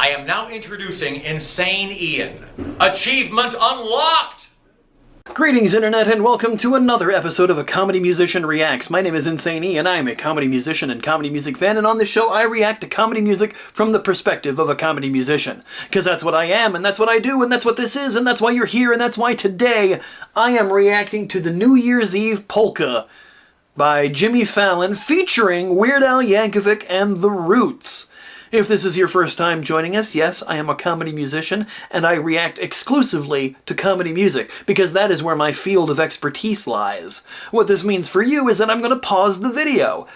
I am now introducing Insane Ian. Achievement unlocked! Greetings, Internet, and welcome to another episode of A Comedy Musician Reacts. My name is Insane Ian. I am a comedy musician and comedy music fan, and on this show I react to comedy music from the perspective of a comedy musician. Because that's what I am, and that's what I do, and that's what this is, and that's why you're here, and that's why today I am reacting to the New Year's Eve Polka by Jimmy Fallon, featuring Weird Al Yankovic and The Roots. If this is your first time joining us, yes, I am a comedy musician, and I react exclusively to comedy music, because that is where my field of expertise lies. What this means for you is that I'm going to pause the video.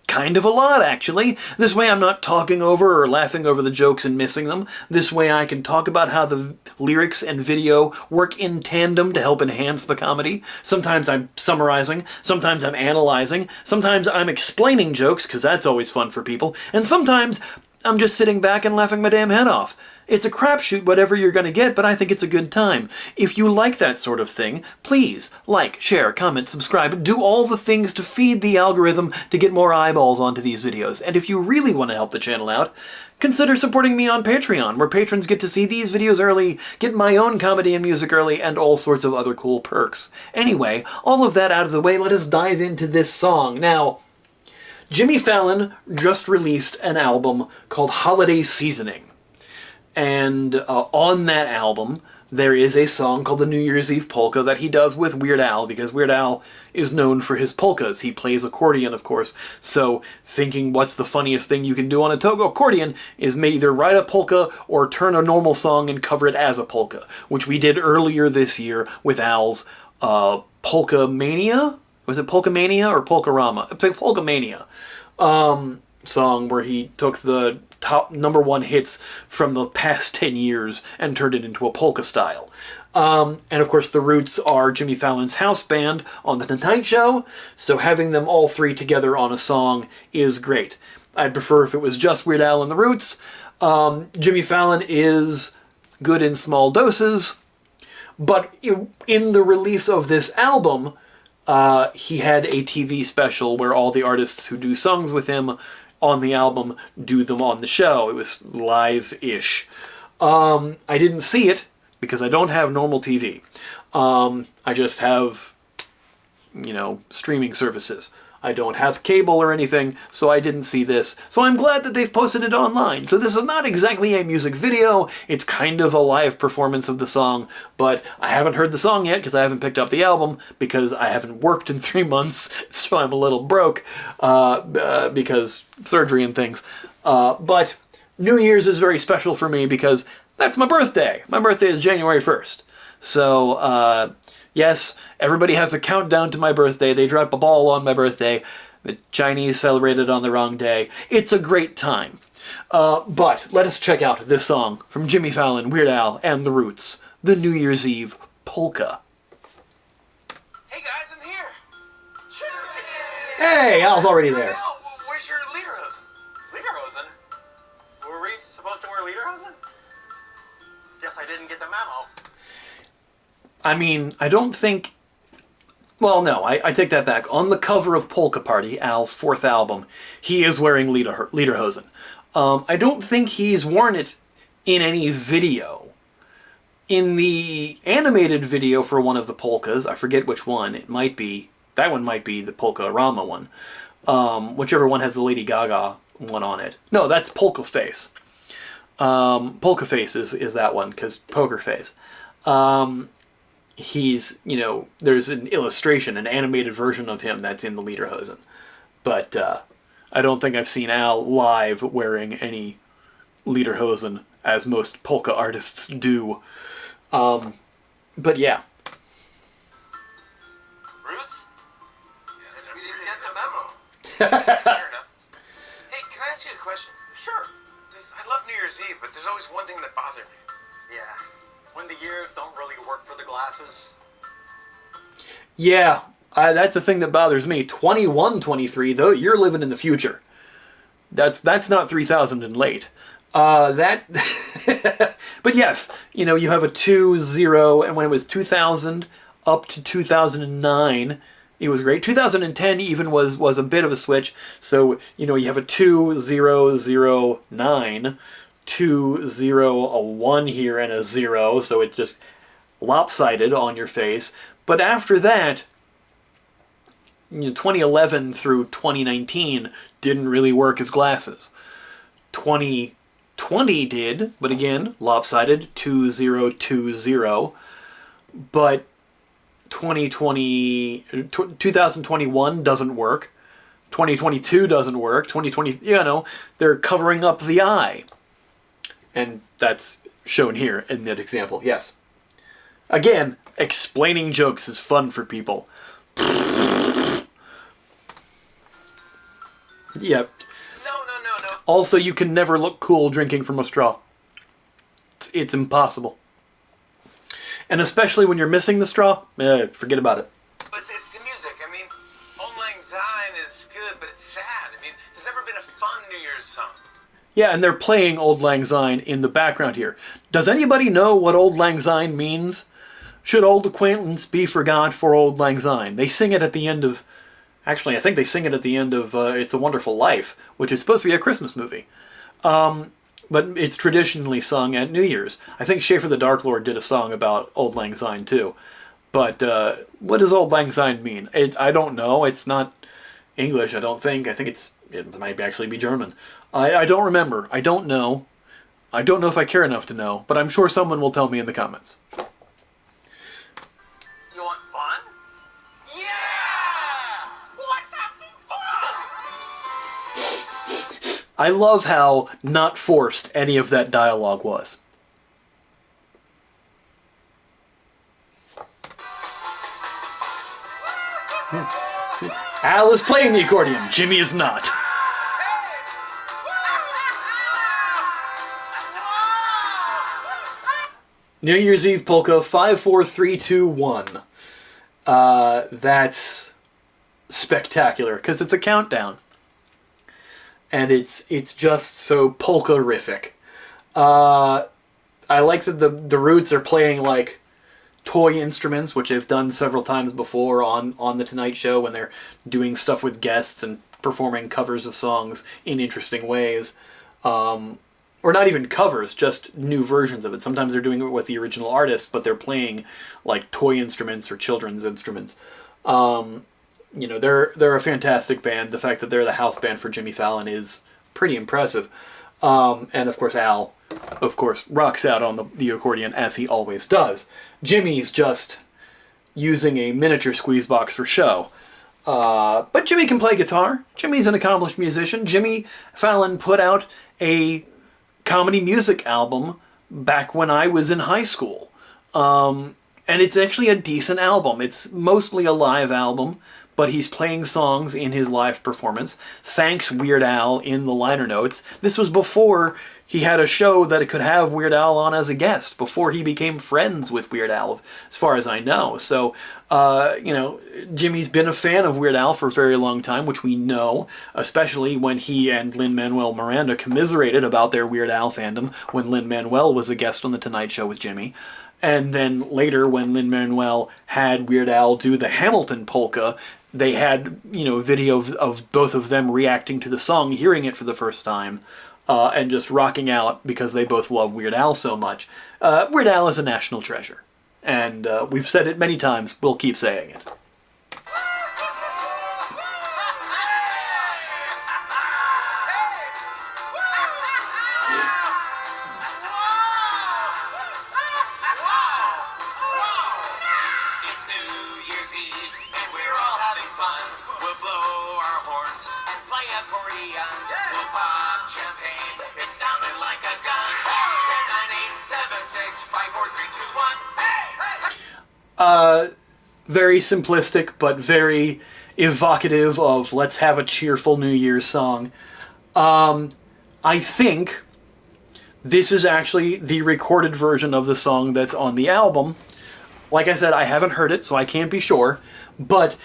Kind of a lot, actually. This way I'm not talking over or laughing over the jokes and missing them. This way I can talk about how the lyrics and video work in tandem to help enhance the comedy. Sometimes I'm summarizing, sometimes I'm analyzing, sometimes I'm explaining jokes, because that's always fun for people, and sometimes I'm just sitting back and laughing my damn head off. It's a crapshoot whatever you're gonna get, but I think it's a good time. If you like that sort of thing, please like, share, comment, subscribe, do all the things to feed the algorithm to get more eyeballs onto these videos. And if you really want to help the channel out, consider supporting me on Patreon, where patrons get to see these videos early, get my own comedy and music early, and all sorts of other cool perks. Anyway, all of that out of the way, let us dive into this song. Now, Jimmy Fallon just released an album called Holiday Seasoning. And on that album, there is a song called the New Year's Eve Polka that he does with Weird Al, because Weird Al is known for his polkas. He plays accordion, of course, so thinking what's the funniest thing you can do on a togo accordion is either write a polka or turn a normal song and cover it as a polka, which we did earlier this year with Al's Polka Mania? Was it Polka Mania or Polkarama? Polka Mania song, where he took the top #1 hits from the past 10 years and turned it into a polka style. And of course the Roots are Jimmy Fallon's house band on The Tonight Show, so having them all three together on a song is great. I'd prefer if it was just Weird Al and the Roots. Jimmy Fallon is good in small doses, but in the release of this album, he had a TV special where all the artists who do songs with him on the album do them on the show. It was live-ish. I didn't see it because I don't have normal TV. I just have, streaming services. I don't have cable or anything, so I didn't see this. So I'm glad that they've posted it online. So this is not exactly a music video, it's kind of a live performance of the song, but I haven't heard the song yet because I haven't picked up the album, because I haven't worked in 3 months, so I'm a little broke, because surgery and things. But New Year's is very special for me because that's my birthday. My birthday is January 1st. So, yes, everybody has a countdown to my birthday. They drop a ball on my birthday. The Chinese celebrated on the wrong day. It's a great time. But let us check out this song from Jimmy Fallon, Weird Al, and The Roots, the New Year's Eve Polka. Hey guys, I'm here. Hey, Al's already there. Where's your lederhosen? Lederhosen? Were we supposed to wear lederhosen? Guess I didn't get the memo. I mean, I don't think... Well, no, I take that back. On the cover of Polka Party, Al's 4th album, he is wearing lederhosen. I don't think he's worn it in any video. In the animated video for one of the polkas, I forget which one, it might be... That one might be the Polka-Rama one. Whichever one has the Lady Gaga one on it. No, that's Polka Face. Polka Face is that one, because Poker Face. He's, there's an illustration, an animated version of him that's in the lederhosen. But I don't think I've seen Al live wearing any lederhosen, as most polka artists do. But yeah. Roots? Yes, we didn't get the memo. Fair enough. Hey, can I ask you a question? Sure. I love New Year's Eve, but there's always one thing that bothers me. Yeah. When the years don't really work for the glasses. Yeah, that's the thing that bothers me. 2123, though, you're living in the future. That's not 3000 and late. But yes, you have a 2-0, and when it was 2000 up to 2009, it was great. 2010 even was a bit of a switch. So, you have a 2009 to 2, 0, a 1 here, and a 0, so it's just lopsided on your face. But after that, 2011 through 2019 didn't really work as glasses. 2020 did, but again, lopsided, 2, 0, 2, 0. But 2021 doesn't work. 2022 doesn't work. 2020, they're covering up the eye. And that's shown here in that example, yes. Again, explaining jokes is fun for people. Yep. No. Also, you can never look cool drinking from a straw. It's impossible. And especially when you're missing the straw, forget about it. But it's the music. I mean, Old Lang Syne is good, but it's sad. I mean, there's never been a fun New Year's song. Yeah, and they're playing Old Lang Syne in the background here. Does anybody know what Old Lang Syne means? Should old acquaintance be forgot for Old Lang Syne? They sing it at the end of... Actually, I think they sing it at the end of It's a Wonderful Life, which is supposed to be a Christmas movie. But it's traditionally sung at New Year's. I think Schaefer the Dark Lord did a song about Old Lang Syne too. But what does Old Lang Syne mean? I don't know. It's not English, I don't think. I think it might actually be German. I don't remember. I don't know. I don't know if I care enough to know, but I'm sure someone will tell me in the comments. You want fun? Yeah! Let's have some fun! I love how not forced any of that dialogue was. Al is playing the accordion. Jimmy is not. New Year's Eve polka 5, 4, 3, 2, 1. That's spectacular because it's a countdown. And it's just so polka-rific. I like that the Roots are playing like toy instruments, which they've done several times before on The Tonight Show when they're doing stuff with guests and performing covers of songs in interesting ways. Or not even covers, just new versions of it. Sometimes they're doing it with the original artist, but they're playing like toy instruments or children's instruments. They're a fantastic band. The fact that they're the house band for Jimmy Fallon is pretty impressive. And of course Al, rocks out on the accordion as he always does. Jimmy's just using a miniature squeeze box for show. But Jimmy can play guitar. Jimmy's an accomplished musician. Jimmy Fallon put out a comedy music album back when I was in high school. And it's actually a decent album. It's mostly a live album, but he's playing songs in his live performance. Thanks Weird Al in the liner notes. This was before he had a show that could have Weird Al on as a guest, before he became friends with Weird Al, as far as I know. So, Jimmy's been a fan of Weird Al for a very long time, which we know, especially when he and Lin-Manuel Miranda commiserated about their Weird Al fandom when Lin-Manuel was a guest on The Tonight Show with Jimmy. And then later, when Lin-Manuel had Weird Al do the Hamilton polka, they had, video of both of them reacting to the song, hearing it for the first time, and just rocking out because they both love Weird Al so much. Weird Al is a national treasure. And we've said it many times, we'll keep saying it. Very simplistic, but very evocative of let's have a cheerful New Year's song. I think this is actually the recorded version of the song that's on the album. Like I said, I haven't heard it, so I can't be sure, but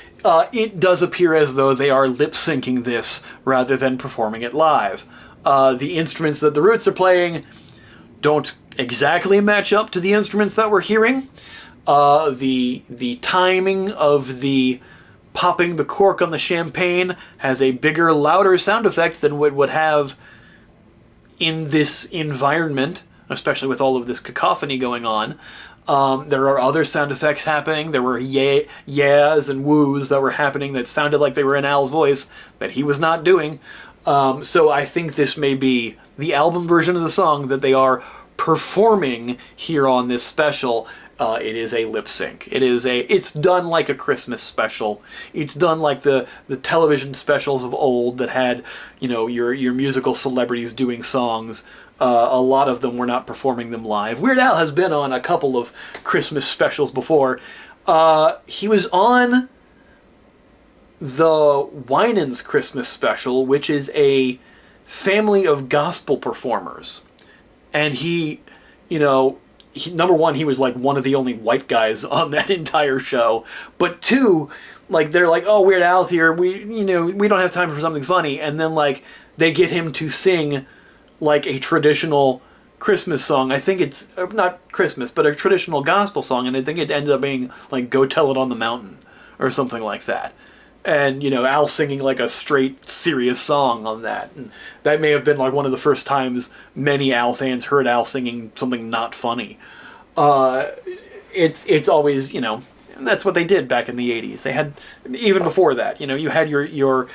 it does appear as though they are lip-syncing this rather than performing it live. The instruments that the Roots are playing don't exactly match up to the instruments that we're hearing. The timing of the popping the cork on the champagne has a bigger, louder sound effect than it would have in this environment, especially with all of this cacophony going on, there are other sound effects happening. There were yeahs and woos that were happening that sounded like they were in Al's voice that he was not doing. So I think this may be the album version of the song that they are performing here on this special. It is a lip sync. It's done like a Christmas special. It's done like the television specials of old that had, your musical celebrities doing songs. A lot of them were not performing them live. Weird Al has been on a couple of Christmas specials before. He was on the Winans Christmas special, which is a family of gospel performers. And he, number one, he was like one of the only white guys on that entire show. But two, like they're like, oh, Weird Al's here. We don't have time for something funny. And then like they get him to sing like a traditional Christmas song. I think it's not Christmas, but a traditional gospel song. And I think it ended up being like Go Tell It on the Mountain or something like that. And, Al singing like a straight, serious song on that. And that may have been like one of the first times many Al fans heard Al singing something not funny. It's always, and that's what they did back in the 80s. They had, even before that, you had your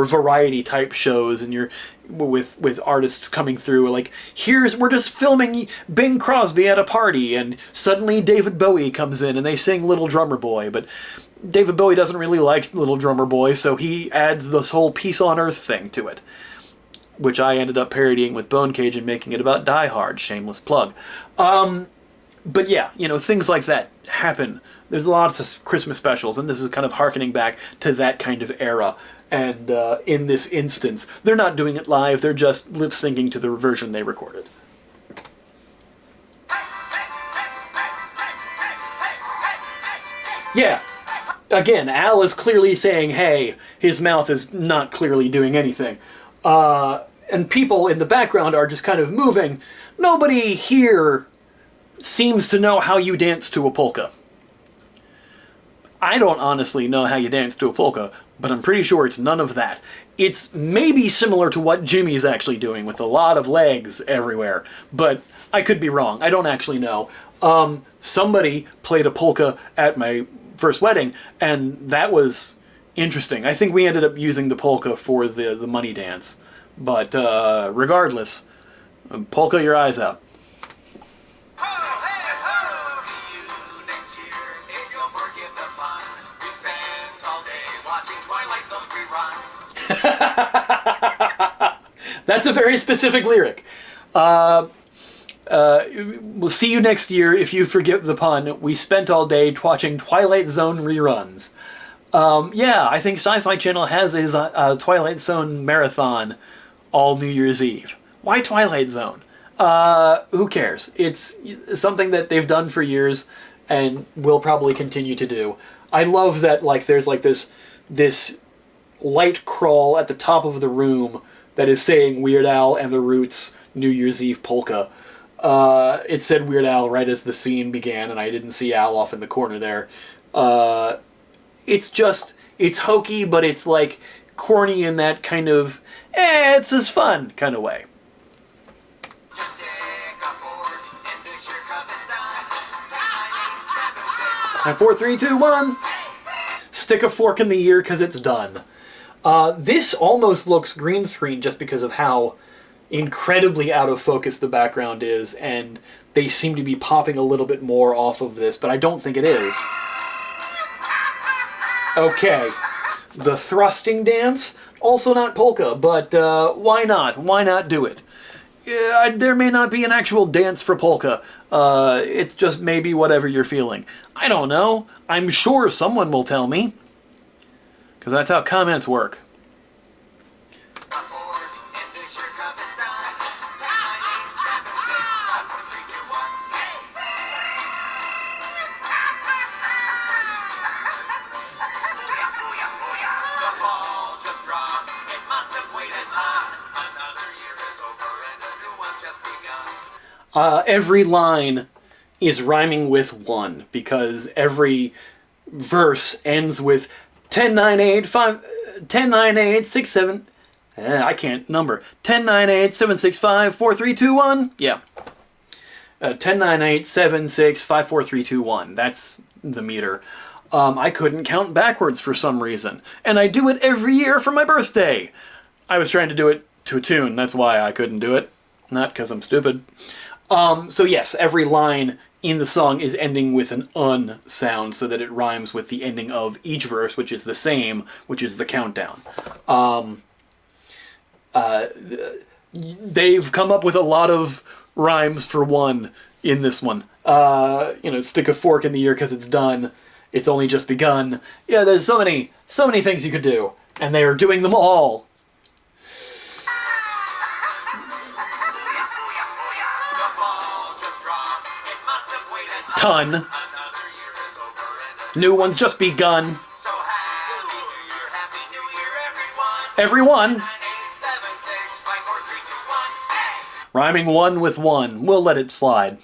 variety type shows and your, with artists coming through, like, we're just filming Bing Crosby at a party, and suddenly David Bowie comes in and they sing Little Drummer Boy, but David Bowie doesn't really like Little Drummer Boy, so he adds this whole Peace on Earth thing to it, which I ended up parodying with Bone Cage and making it about Die Hard. Shameless plug. But yeah, things like that happen. There's lots of Christmas specials, and this is kind of hearkening back to that kind of era. And in this instance, they're not doing it live, they're just lip-syncing to the version they recorded. Yeah. Again, Al is clearly saying, hey, his mouth is not clearly doing anything. And people in the background are just kind of moving. Nobody here seems to know how you dance to a polka. I don't honestly know how you dance to a polka, but I'm pretty sure it's none of that. It's maybe similar to what Jimmy's actually doing with a lot of legs everywhere, but I could be wrong. I don't actually know. Somebody played a polka at my first wedding, and that was interesting. I think we ended up using the polka for the money dance. But regardless, polka your eyes out. See you next year if you'll forgive the pun. We spent all day watching Twilight Zone rerun. That's a very specific lyric. We'll see you next year if you forgive the pun. We spent all day watching Twilight Zone reruns. Yeah, I think Sci-Fi Channel has a Twilight Zone marathon all New Year's Eve. Why Twilight Zone? Who cares? It's something that they've done for years and will probably continue to do. I love that there's this light crawl at the top of the room that is saying Weird Al and the Roots New Year's Eve polka. It said Weird Al right as the scene began, and I didn't see Al off in the corner there. It's hokey, but it's like corny in that kind of, it's just fun kind of way. Just take a board and this year 'cause it's done. 4, 3, 2, 1. Stick a fork in the ear because it's done. This almost looks green screen just because of how incredibly out of focus the background is, and they seem to be popping a little bit more off of this, but I don't think it is. Okay, the thrusting dance, also not polka, but why not? Why not do it? There may not be an actual dance for polka. It's just maybe whatever you're feeling. I don't know. I'm sure someone will tell me, because that's how comments work. Every line is rhyming with 1, because every verse ends with 10, 9, 8, 5, 10, 9, 8, 6, 7. I can't number. 1098-765-4321. Yeah. 1098-765-4321. That's the meter. I couldn't count backwards for some reason. And I do it every year for my birthday. I was trying to do it to a tune. That's why I couldn't do it. Not because I'm stupid. So yes, every line in the song is ending with an un sound so that it rhymes with the ending of each verse, which is the same, which is the countdown. They've come up with a lot of rhymes for one in this one. Stick a fork in the ear because it's done. It's only just begun. Yeah, there's so many things you could do, and they are doing them all. Ton. New one's just begun. Everyone. Rhyming one with one. We'll let it slide.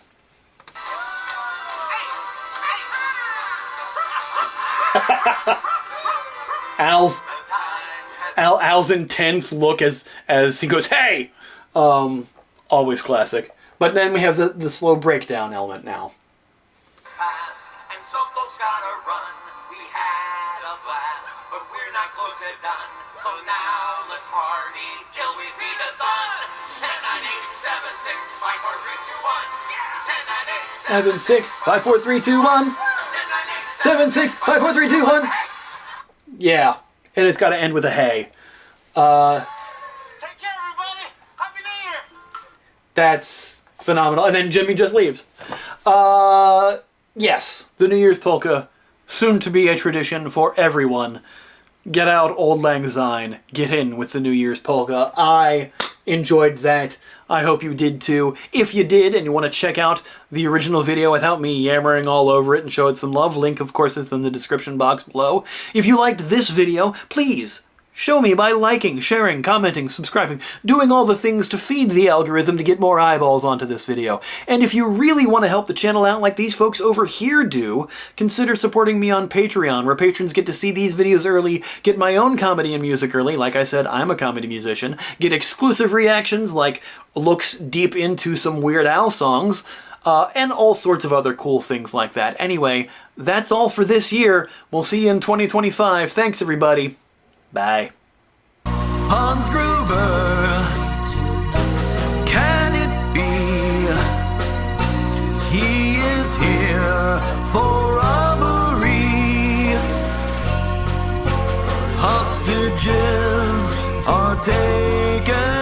Al's intense look as he goes, hey! Always classic. But then we have the slow breakdown element now. And some folks gotta run. We had a blast, but we're not close to done. So now let's party till we see the sun. 10-9-8-7-6-5-4-3-2-1. 10-9-8-7-6-5-4-3-2-1. Yeah, and it's got to end with a hey. Take care, everybody. Happy New Year. That's phenomenal. And then Jimmy just leaves. Yes, the New Year's polka, soon to be a tradition for everyone. Get out Old Lang Syne. Get in with the New Year's polka. I enjoyed that. I hope you did too. If you did and you want to check out the original video without me yammering all over it and show it some love, link of course is in the description box below. If you liked this video, please show me by liking, sharing, commenting, subscribing, doing all the things to feed the algorithm to get more eyeballs onto this video. And if you really want to help the channel out like these folks over here do, consider supporting me on Patreon, where patrons get to see these videos early, get my own comedy and music early. Like I said, I'm a comedy musician. Get exclusive reactions like looks deep into some Weird Al songs, and all sorts of other cool things like that. Anyway, that's all for this year. We'll see you in 2025. Thanks, everybody. Bye. Hans Gruber, can it be? He is here for robbery. Hostages are taken.